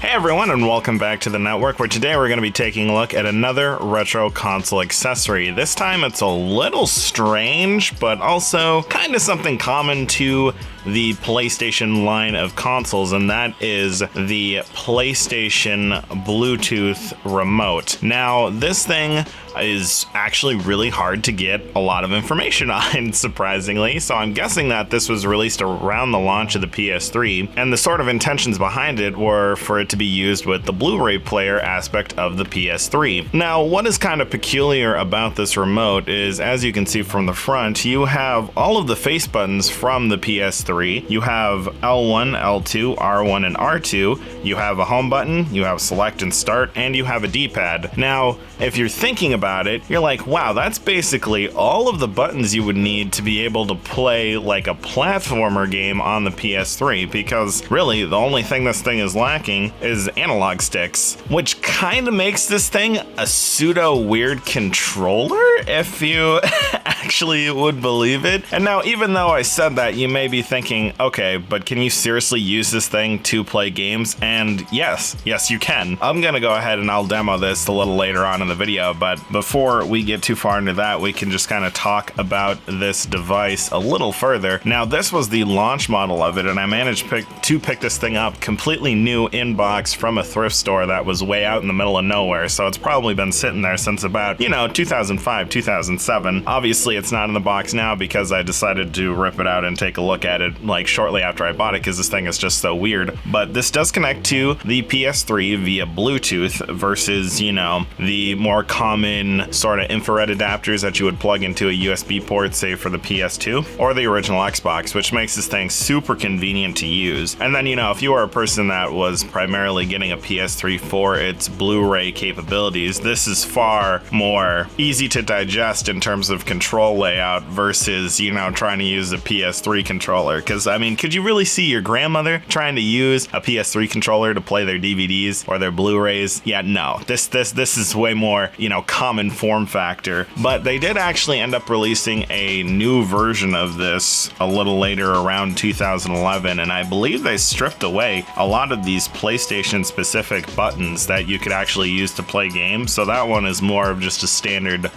Hey everyone, and welcome back to the network, where today we're going to be taking a look at another retro console accessory. This time it's a little strange, but also kind of something common to the PlayStation line of consoles, and that is the PlayStation Bluetooth remote. Now, this thing is actually really hard to get a lot of information on, surprisingly, so I'm guessing that this was released around the launch of the PS3, and the sort of intentions behind it were for it to be used with the Blu-ray player aspect of the PS3. Now, what is kind of peculiar about this remote is, as you can see from the front, you have all of the face buttons from the PS3. You have L1, L2, R1, and R2. You have a home button, you have select and start, and you have a D-pad. Now, if you're thinking about it, you're like, wow, that's basically all of the buttons you would need to be able to play like a platformer game on the PS3, because really the only thing this thing is lacking is analog sticks, which kind of makes this thing a pseudo weird controller, if you actually would believe it. And now, even though I said that, you may be thinking, okay, but can you seriously use this thing to play games? And yes, you can. I'm gonna go ahead and I'll demo this a little later on in the video, but before we get too far into that, we can just kind of talk about this device a little further. Now, this was the launch model of it, and I managed to pick this thing up completely new in box from a thrift store that was way out in the middle of nowhere, so it's probably been sitting there since about, 2005, 2007. Obviously, it's not in the box now because I decided to rip it out and take a look at it like shortly after I bought it, because this thing is just so weird. But this does connect to the PS3 via Bluetooth versus, the more common sort of infrared adapters that you would plug into a USB port, say for the PS2 or the original Xbox, which makes this thing super convenient to use. And then, if you are a person that was primarily getting a PS3 for its Blu-ray capabilities, this is far more easy to digest in terms of control layout versus, trying to use a PS3 controller. Because, could you really see your grandmother trying to use a PS3 controller to play their DVDs or their Blu-rays? Yeah, no. This is way more, common form factor. But they did actually end up releasing a new version of this a little later, around 2011, and I believe they stripped away a lot of these PlayStation-specific buttons that you could actually use to play games. So that one is more of just a standard,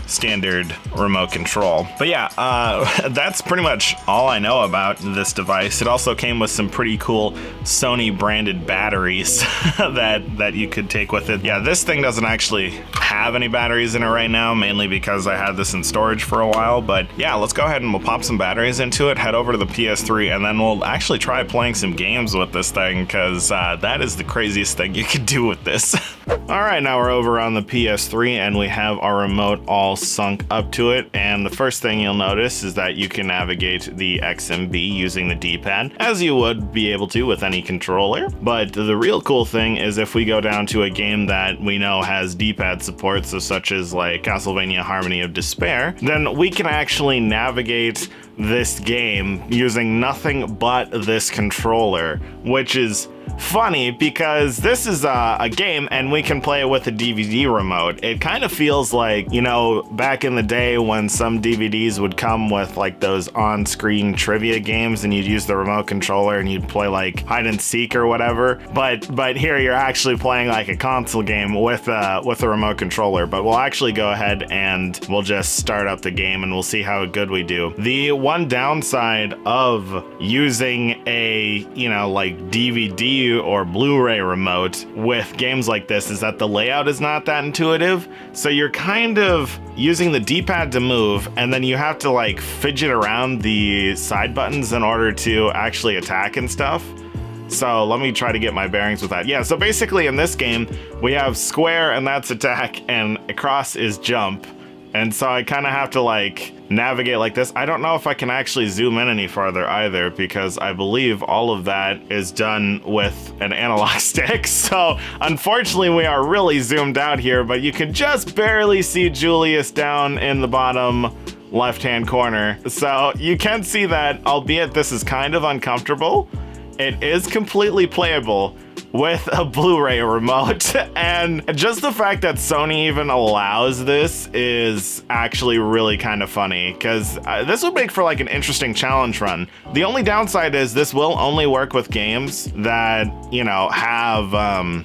standard remote control. But yeah, that's pretty much all I know about this device. It also came with some pretty cool Sony branded batteries that you could take with it. Yeah, this thing doesn't actually have any batteries in it right now, mainly because I had this in storage for a while. But yeah, let's go ahead and we'll pop some batteries into it, head over to the PS3, and then we'll actually try playing some games with this thing, because that is the craziest thing you could do with this. Alright, now we're over on the PS3 and we have our remote all sunk up to it, and the first thing you'll notice is that you can navigate the XMB using the D-pad, as you would be able to with any controller. But the real cool thing is if we go down to a game that we know has D-pad support, so such as like Castlevania Harmony of Despair, then we can actually navigate this game using nothing but this controller, which is funny because this is a game and we can play it with a DVD remote. It kind of feels like, back in the day when some DVDs would come with like those on-screen trivia games and you'd use the remote controller and you'd play like hide and seek or whatever. But here you're actually playing like a console game with a remote controller. But we'll actually go ahead and we'll just start up the game and we'll see how good we do. The one downside of using a, like DVD or Blu-ray remote with games like this is that the layout is not that intuitive. So you're kind of using the D-pad to move, and then you have to like fidget around the side buttons in order to actually attack and stuff. So let me try to get my bearings with that. Yeah, so basically in this game, we have square and that's attack, and across is jump. And so I kind of have to like navigate like this. I don't know if I can actually zoom in any farther either, because I believe all of that is done with an analog stick. So unfortunately we are really zoomed out here, but you can just barely see Julius down in the bottom left-hand corner. So you can see that, albeit this is kind of uncomfortable, it is completely playable. with a Blu-ray remote. And just the fact that Sony even allows this is actually really kind of funny, because this would make for like an interesting challenge run. The only downside is this will only work with games that, you know, have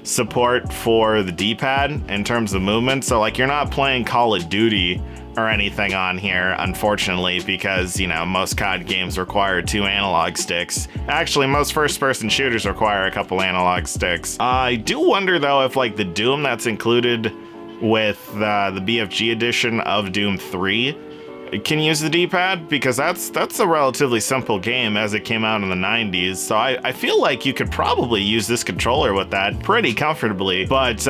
support for the D-pad in terms of movement. So like, you're not playing Call of Duty or anything on here, unfortunately, because, you know, most COD games require 2 analog sticks. Actually, most first-person shooters require a couple analog sticks. I do wonder, though, if, like, the Doom that's included with the BFG edition of Doom 3 can use the D-pad, because that's a relatively simple game as it came out in the 90s. So I feel like you could probably use this controller with that pretty comfortably. But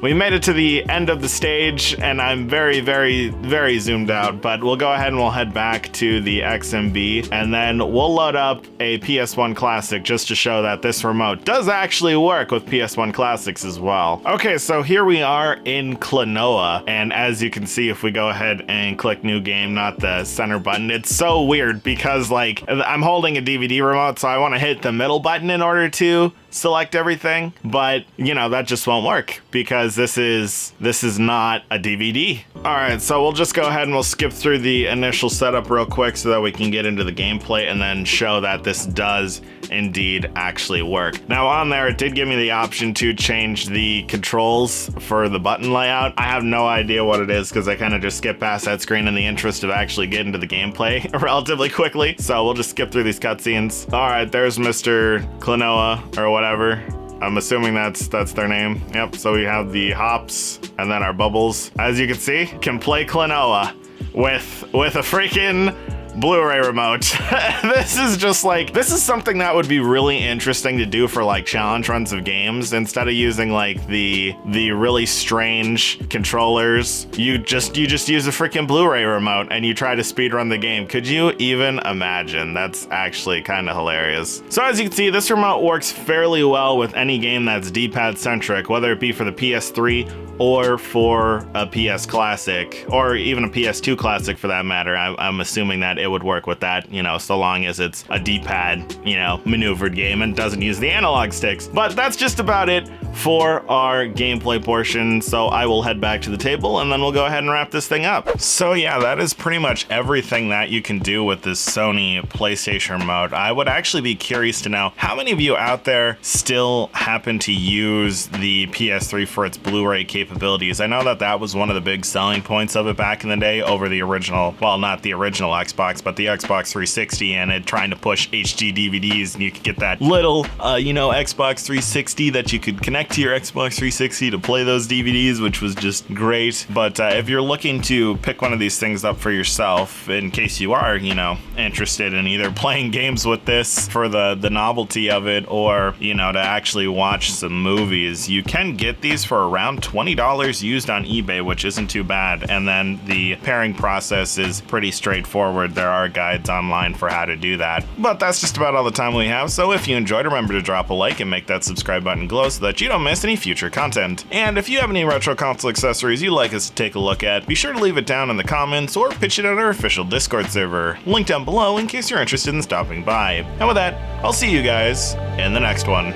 we made it to the end of the stage, and I'm very, very, very zoomed out. But we'll go ahead and we'll head back to the XMB, and then we'll load up a PS1 Classic just to show that this remote does actually work with PS1 Classics as well. Okay, so here we are in Klonoa, and as you can see, if we go ahead and click New Game, not the center button, it's so weird because, like, I'm holding a DVD remote, so I want to hit the middle button in order to select everything, but you know, that just won't work because this is not a DVD. All right, so we'll just go ahead and we'll skip through the initial setup real quick so that we can get into the gameplay and then show that this does indeed actually work. Now on there, it did give me the option to change the controls for the button layout. I have no idea what it is because I kind of just skipped past that screen in the interest of actually getting to the gameplay relatively quickly. So we'll just skip through these cutscenes. All right, there's Mr. Klonoa or whatever. I'm assuming that's their name. Yep, so we have the hops and then our bubbles. As you can see, can play Klonoa with a freaking Blu-ray remote. This is just like, this is something that would be really interesting to do for like challenge runs of games. Instead of using like the really strange controllers, you just use a freaking Blu-ray remote and you try to speed run the game. Could you even imagine? That's actually kind of hilarious. So as you can see, this remote works fairly well with any game that's D-pad centric, whether it be for the PS3 or for a PS Classic, or even a PS2 Classic for that matter. I'm assuming that it would work with that, you know, so long as it's a D-pad, you know, maneuvered game and doesn't use the analog sticks. But that's just about it for our gameplay portion, so I will head back to the table and then we'll go ahead and wrap this thing up. So yeah, that is pretty much everything that you can do with this Sony PlayStation remote. I would actually be curious to know how many of you out there still happen to use the PS3 for its Blu-ray capabilities. I know that was one of the big selling points of it back in the day over the original, well, not the original Xbox, but the Xbox 360, and it trying to push HD DVDs, and you could get that little, you know, Xbox 360 that you could connect to your Xbox 360 to play those DVDs, which was just great. But if you're looking to pick one of these things up for yourself, in case you are, you know, interested in either playing games with this for the novelty of it, or, you know, to actually watch some movies, you can get these for around $20 used on eBay, which isn't too bad. And then the pairing process is pretty straightforward. There are guides online for how to do that. But that's just about all the time we have. So if you enjoyed, remember to drop a like and make that subscribe button glow so that you don't miss any future content. And if you have any retro console accessories you'd like us to take a look at, be sure to leave it down in the comments or pitch it on our official Discord server. Link down below in case you're interested in stopping by. And with that, I'll see you guys in the next one.